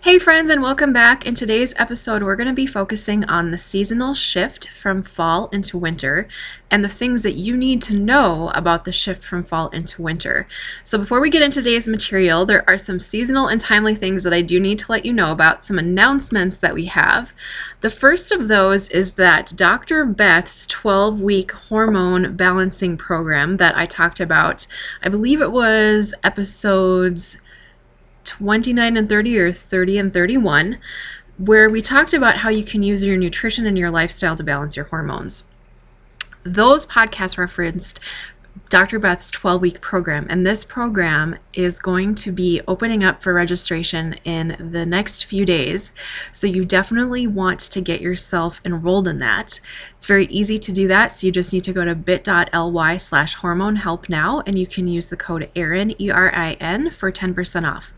Hey friends, and welcome back. In today's episode, we're going to be focusing on the seasonal shift from fall into winter and the things that you need to know about the shift from fall into winter. So before we get into today's material, there are some seasonal and timely things that I do need to let you know about, some announcements that we have. The first of those is that Dr. Beth's 12-week hormone balancing program that I talked about, I believe it was episodes 29 and 30 or 30 and 31, where we talked about how you can use your nutrition and your lifestyle to balance your hormones. Those podcasts referenced Dr. Beth's 12-week program, and this program is going to be opening up for registration in the next few days, so you definitely want to get yourself enrolled in that. It's very easy to do that, so you just need to go to bit.ly/hormonehelpnow, and you can use the code ERIN, ERIN, for 10% off.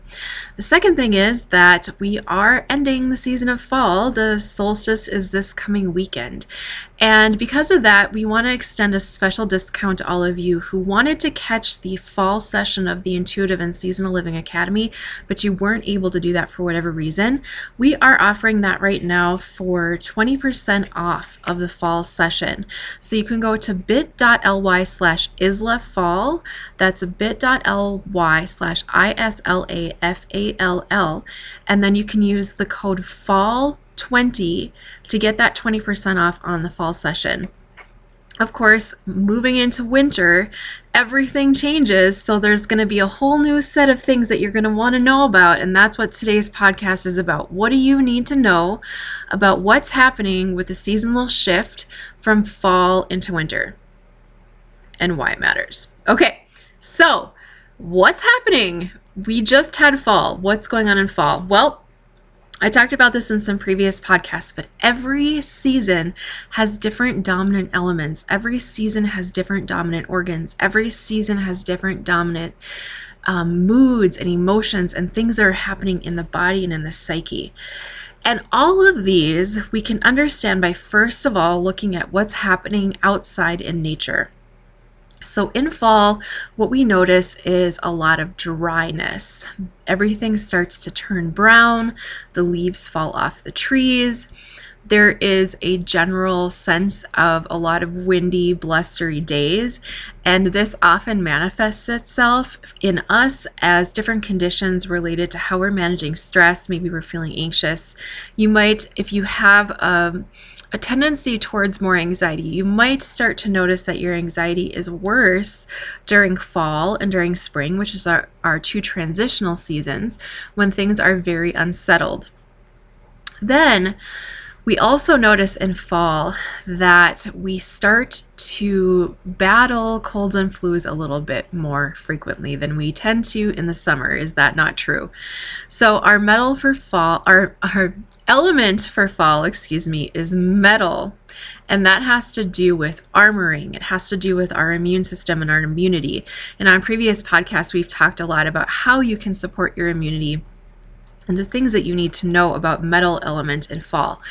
The second thing is that we are ending the season of fall. The solstice is this coming weekend. And because of that, we want to extend a special discount to all of you who wanted to catch the fall session of the Intuitive and Seasonal Living Academy, but you weren't able to do that for whatever reason. We are offering that right now for 20% off of the fall session. So you can go to bit.ly/islafall. That's bit.ly/ISLAFALL. And then you can use the code FALL20 to get that 20% off on the fall session. Of course, moving into winter, everything changes, so there's going to be a whole new set of things that you're going to want to know about, and that's what today's podcast is about. What do you need to know about what's happening with the seasonal shift from fall into winter and why it matters? Okay, so what's happening? We just had fall. What's going on in fall? Well, I talked about this in some previous podcasts, but every season has different dominant elements. Every season has different dominant organs. Every season has different dominant moods and emotions and things that are happening in the body and in the psyche. And all of these we can understand by first of all looking at what's happening outside in nature. So in fall, what we notice is a lot of dryness. Everything starts to turn brown, the leaves fall off the trees. There is a general sense of a lot of windy, blustery days, and this often manifests itself in us as different conditions related to how we're managing stress. Maybe we're feeling anxious. You might, if you have a tendency towards more anxiety, you might start to notice that your anxiety is worse during fall and during spring, which is our two transitional seasons when things are very unsettled. Then we also notice in fall that we start to battle colds and flus a little bit more frequently than we tend to in the summer. Is that not true? So our metal for fall, our element for fall, is metal, and that has to do with armoring. It has to do with our immune system and our immunity. And on previous podcasts, we've talked a lot about how you can support your immunity and the things that you need to know about metal element in fall.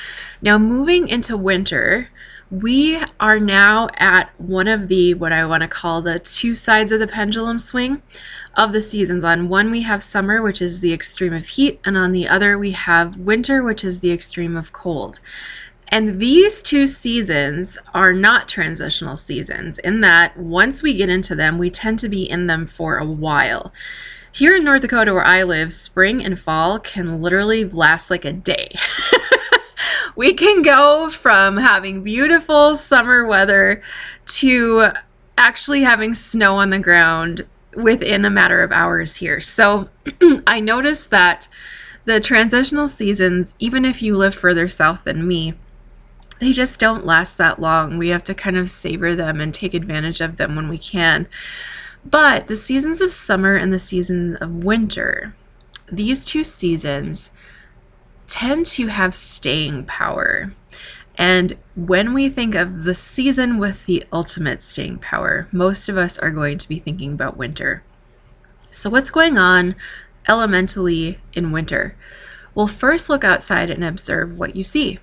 Now, moving into winter, we are now at one of the, what I want to call the two sides of the pendulum swing of the seasons. On one, we have summer, which is the extreme of heat, and on the other, we have winter, which is the extreme of cold. And these two seasons are not transitional seasons in that once we get into them, we tend to be in them for a while. Here in North Dakota, where I live, spring and fall can literally last like a day. We can go from having beautiful summer weather to actually having snow on the ground within a matter of hours here. So I noticed that the transitional seasons, even if you live further south than me, they just don't last that long. We have to kind of savor them and take advantage of them when we can. But the seasons of summer and the season of winter, these two seasons tend to have staying power. And when we think of the season with the ultimate staying power, most of us are going to be thinking about winter. So what's going on elementally in winter? Well, first look outside and observe what you see.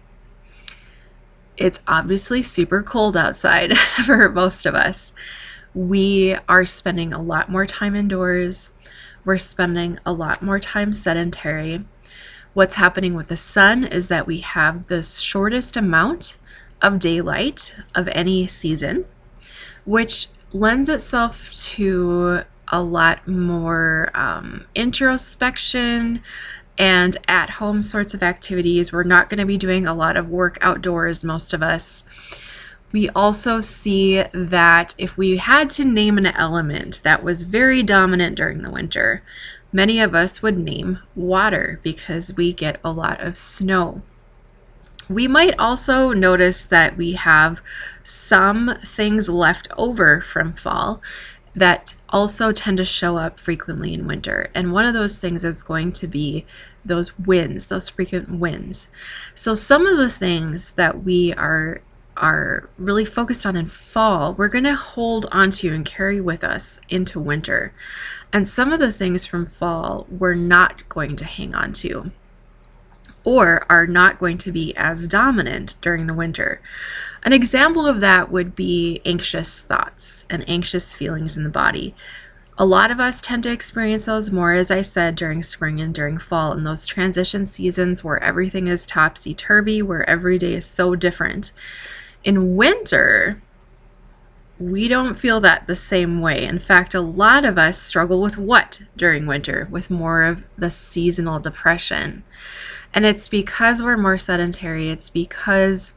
It's obviously super cold outside for most of us. We are spending a lot more time indoors. We're spending a lot more time sedentary. What's happening with the sun is that we have the shortest amount of daylight of any season, which lends itself to a lot more introspection and at-home sorts of activities. We're not going to be doing a lot of work outdoors, most of us. We also see that if we had to name an element that was very dominant during the winter, many of us would name water because we get a lot of snow. We might also notice that we have some things left over from fall that also tend to show up frequently in winter. And one of those things is going to be those winds, those frequent winds. So some of the things that we are really focused on in fall, we're going to hold onto and carry with us into winter. And some of the things from fall we're not going to hang on to, or are not going to be as dominant during the winter. An example of that would be anxious thoughts and anxious feelings in the body. A lot of us tend to experience those more, as I said, during spring and during fall, in those transition seasons where everything is topsy-turvy, where every day is so different. In winter, we don't feel that the same way. In fact, a lot of us struggle with what during winter? With more of the seasonal depression. And it's because we're more sedentary. It's because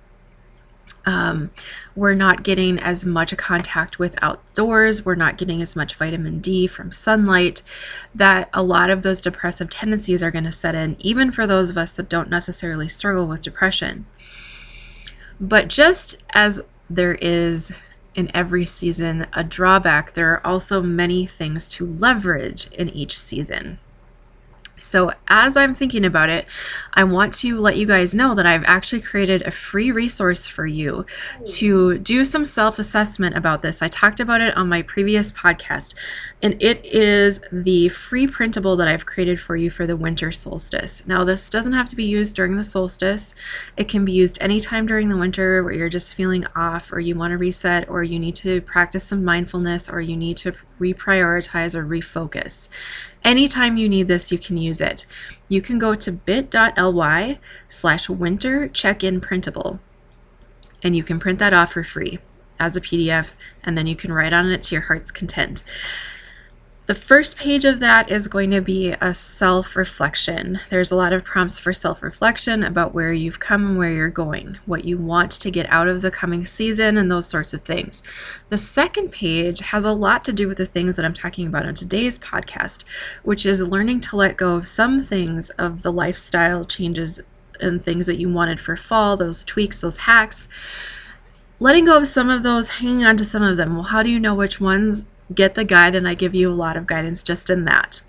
we're not getting as much contact with outdoors. We're not getting as much vitamin D from sunlight, that a lot of those depressive tendencies are going to set in, even for those of us that don't necessarily struggle with depression. But just as there is in every season a drawback, there are also many things to leverage in each season. So as I'm thinking about it, I want to let you guys know that I've actually created a free resource for you to do some self-assessment about this. I talked about it on my previous podcast, and it is the free printable that I've created for you for the winter solstice. Now, this doesn't have to be used during the solstice. It can be used anytime during the winter where you're just feeling off, or you want to reset, or you need to practice some mindfulness, or you need to reprioritize or refocus. Anytime you need this, you can use it. You can go to bit.ly/winter check-in printable, and you can print that off for free as a PDF, and then you can write on it to your heart's content. The first page of that is going to be a self-reflection. There's a lot of prompts for self-reflection about where you've come and where you're going, what you want to get out of the coming season, and those sorts of things. The second page has a lot to do with the things that I'm talking about on today's podcast, which is learning to let go of some things of the lifestyle changes and things that you wanted for fall, those tweaks, those hacks. Letting go of some of those, hanging on to some of them. Well, how do you know which ones? Get the guide, and I give you a lot of guidance just in that.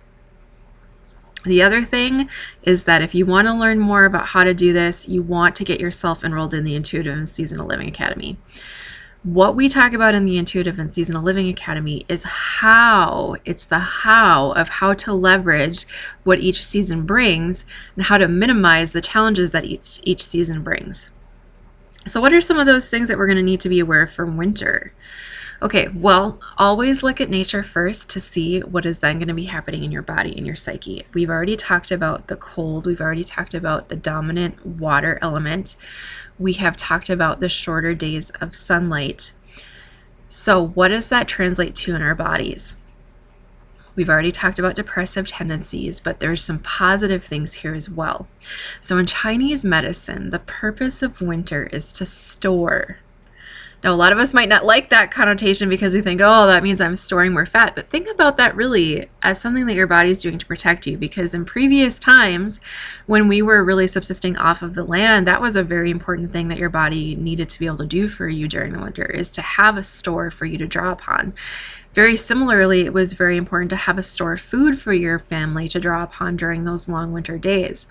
The other thing is that if you want to learn more about how to do this, you want to get yourself enrolled in the Intuitive and Seasonal Living Academy. What we talk about in the Intuitive and Seasonal Living Academy is how. It's the how of how to leverage what each season brings and how to minimize the challenges that each season brings. So what are some of those things that we're going to need to be aware of for winter? Okay, well, always look at nature first to see what is then going to be happening in your body and your psyche. We've already talked about the cold. We've already talked about the dominant water element. We have talked about the shorter days of sunlight. So what does that translate to in our bodies? We've already talked about depressive tendencies, but there's some positive things here as well. So in Chinese medicine, the purpose of winter is to store. Now, a lot of us might not like that connotation because we think, oh, that means I'm storing more fat. But think about that really as something that your body's doing to protect you, because in previous times when we were really subsisting off of the land, that was a very important thing that your body needed to be able to do for you during the winter, is to have a store for you to draw upon. Very similarly, it was very important to have a store of food for your family to draw upon during those long winter days.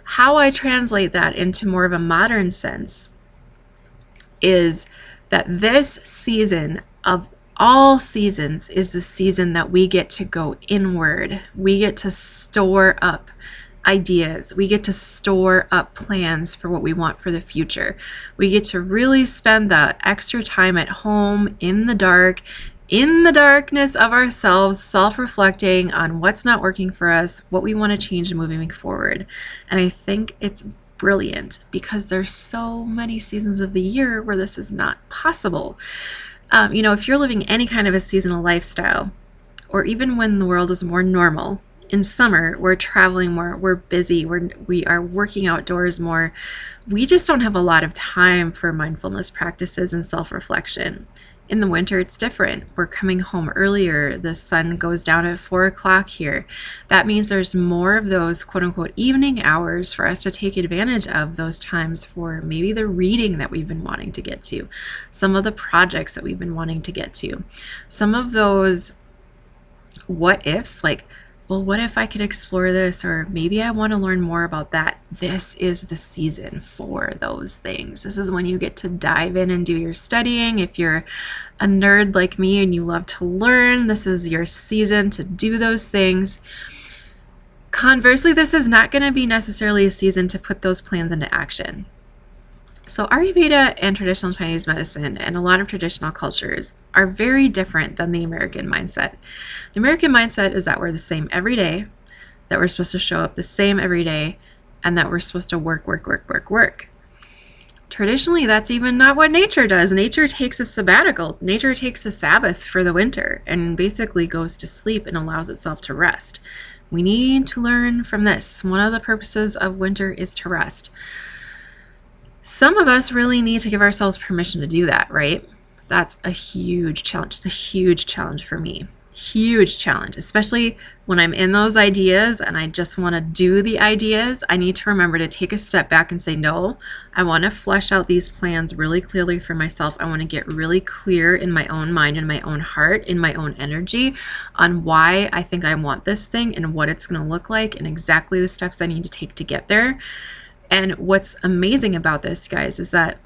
How I translate that into more of a modern sense is that this season of all seasons is the season that we get to go inward. We get to store up ideas. We get to store up plans for what we want for the future. We get to really spend the extra time at home in the dark, in the darkness of ourselves, self-reflecting on what's not working for us, what we want to change moving forward. And I think it's brilliant because there's so many seasons of the year where this is not possible. If you're living any kind of a seasonal lifestyle, or even when the world is more normal, in summer, we're traveling more, we're busy, we are working outdoors more. We just don't have a lot of time for mindfulness practices and self-reflection. In the winter, it's different. We're coming home earlier. The sun goes down at 4 o'clock here. That means there's more of those quote unquote evening hours for us to take advantage of those times for maybe the reading that we've been wanting to get to, some of the projects that we've been wanting to get to, some of those what ifs, like, well, what if I could explore this? Or maybe I want to learn more about that. This is the season for those things. This is when you get to dive in and do your studying. If you're a nerd like me and you love to learn, this is your season to do those things. Conversely, this is not going to be necessarily a season to put those plans into action. So Ayurveda and traditional Chinese medicine and a lot of traditional cultures are very different than the American mindset. The American mindset is that we're the same every day, that we're supposed to show up the same every day, and that we're supposed to work. Traditionally, that's even not what nature does. Nature takes a sabbatical. Nature takes a Sabbath for the winter and basically goes to sleep and allows itself to rest. We need to learn from this. One of the purposes of winter is to rest. Some of us really need to give ourselves permission to do that, right? That's a huge challenge. It's a huge challenge for me. Huge challenge, especially when I'm in those ideas and I just want to do the ideas. I need to remember to take a step back and say, no, I want to flesh out these plans really clearly for myself. I want to get really clear in my own mind, in my own heart, in my own energy on why I think I want this thing and what it's going to look like and exactly the steps I need to take to get there. And what's amazing about this, guys, is that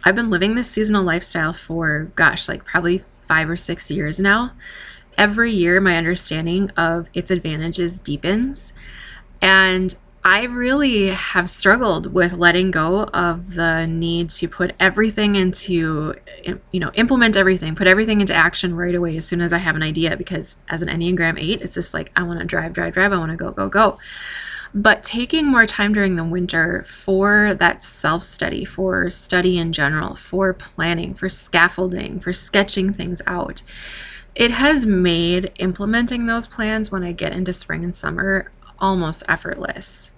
I've been living this seasonal lifestyle for, probably 5 or 6 years now. Every year, my understanding of its advantages deepens. And I really have struggled with letting go of the need to put everything into, implement everything, put everything into action right away as soon as I have an idea. Because as an Enneagram 8, it's just like, I want to drive. I want to go. But taking more time during the winter for that self-study, for study in general, for planning, for scaffolding, for sketching things out, it has made implementing those plans when I get into spring and summer almost effortless.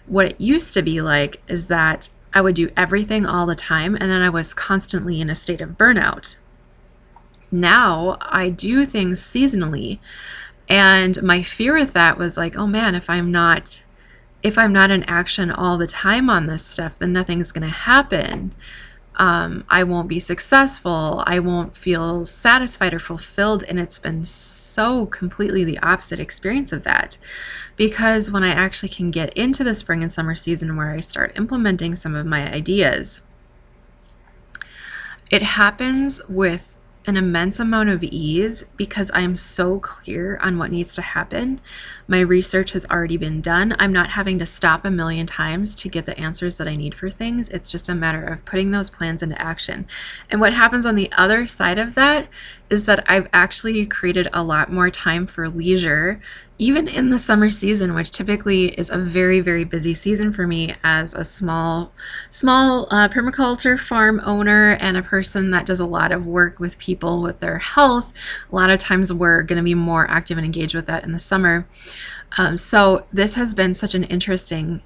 What it used to be like is that I would do everything all the time and then I was constantly in a state of burnout. Now I do things seasonally. And my fear with that was like, oh man, if I'm not in action all the time on this stuff, then nothing's going to happen. I won't be successful. I won't feel satisfied or fulfilled. And it's been so completely the opposite experience of that. Because when I actually can get into the spring and summer season where I start implementing some of my ideas, it happens with an immense amount of ease because I'm so clear on what needs to happen. My research has already been done. I'm not having to stop a million times to get the answers that I need for things. It's just a matter of putting those plans into action. And what happens on the other side of that is that I've actually created a lot more time for leisure, even in the summer season, which typically is a very, very busy season for me as a small permaculture farm owner and a person that does a lot of work with people with their health. A lot of times we're going to be more active and engaged with that in the summer. So this has been such an interesting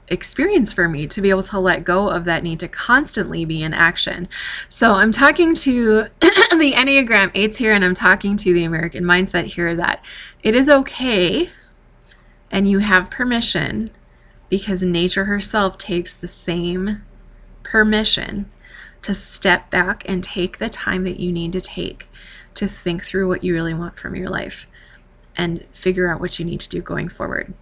experience for me to be able to let go of that need to constantly be in action. So I'm talking to the Enneagram 8s here, and I'm talking to the American mindset here that it is okay and you have permission, because nature herself takes the same permission to step back and take the time that you need to take to think through what you really want from your life and figure out what you need to do going forward.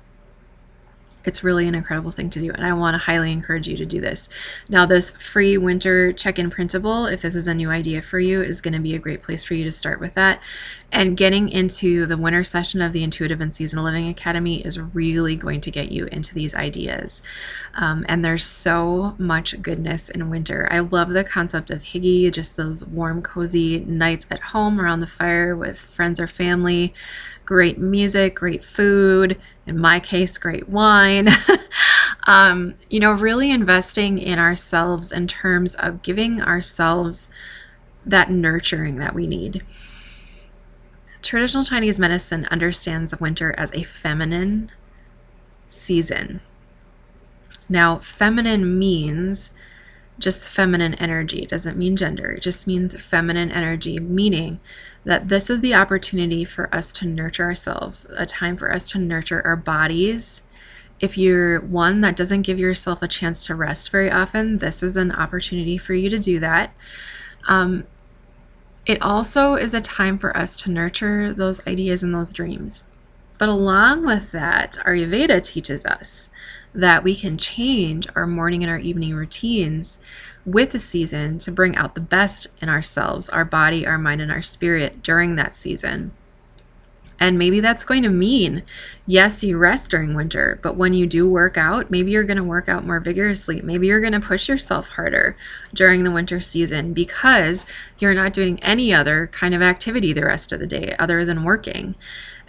It's really an incredible thing to do, and I want to highly encourage you to do this. Now, this free winter check-in printable, if this is a new idea for you, is going to be a great place for you to start with that. And getting into the winter session of the Intuitive and Seasonal Living Academy is really going to get you into these ideas. And there's so much goodness in winter. I love the concept of hygge, just those warm, cozy nights at home around the fire with friends or family, great music, great food, in my case, great wine. Really investing in ourselves in terms of giving ourselves that nurturing that we need. Traditional Chinese medicine understands winter as a feminine season. Now, feminine means just feminine energy. It doesn't mean gender. It just means feminine energy, meaning that this is the opportunity for us to nurture ourselves, a time for us to nurture our bodies. If you're one that doesn't give yourself a chance to rest very often, this is an opportunity for you to do that. It also is a time for us to nurture those ideas and those dreams. But along with that, Ayurveda teaches us that we can change our morning and our evening routines with the season to bring out the best in ourselves, our body, our mind, and our spirit during that season. And maybe that's going to mean, yes, you rest during winter, but when you do work out, maybe you're going to work out more vigorously. Maybe you're going to push yourself harder during the winter season because you're not doing any other kind of activity the rest of the day other than working.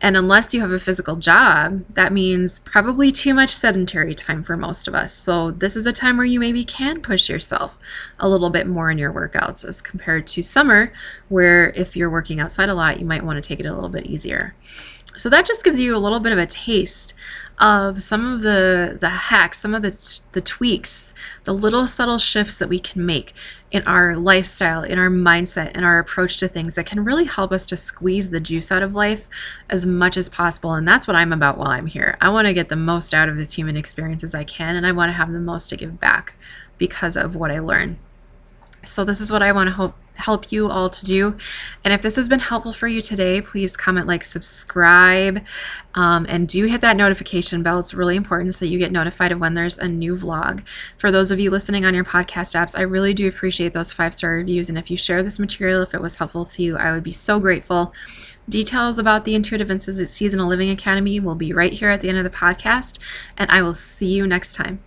And unless you have a physical job, that means probably too much sedentary time for most of us. So this is a time where you maybe can push yourself a little bit more in your workouts as compared to summer, where if you're working outside a lot, you might want to take it a little bit easier. So that just gives you a little bit of a taste of some of the hacks, some of the tweaks, the little subtle shifts that we can make in our lifestyle, in our mindset, in our approach to things that can really help us to squeeze the juice out of life as much as possible. And that's what I'm about while I'm here. I want to get the most out of this human experience as I can, and I want to have the most to give back because of what I learn. So this is what I want to help you all to do. And if this has been helpful for you today, please comment, like, subscribe, and do hit that notification bell. It's really important so you get notified of when there's a new vlog. For those of you listening on your podcast apps, I really do appreciate those 5-star reviews. And if you share this material, if it was helpful to you, I would be so grateful. Details about the Intuitive and Seasonal Living Academy will be right here at the end of the podcast, and I will see you next time.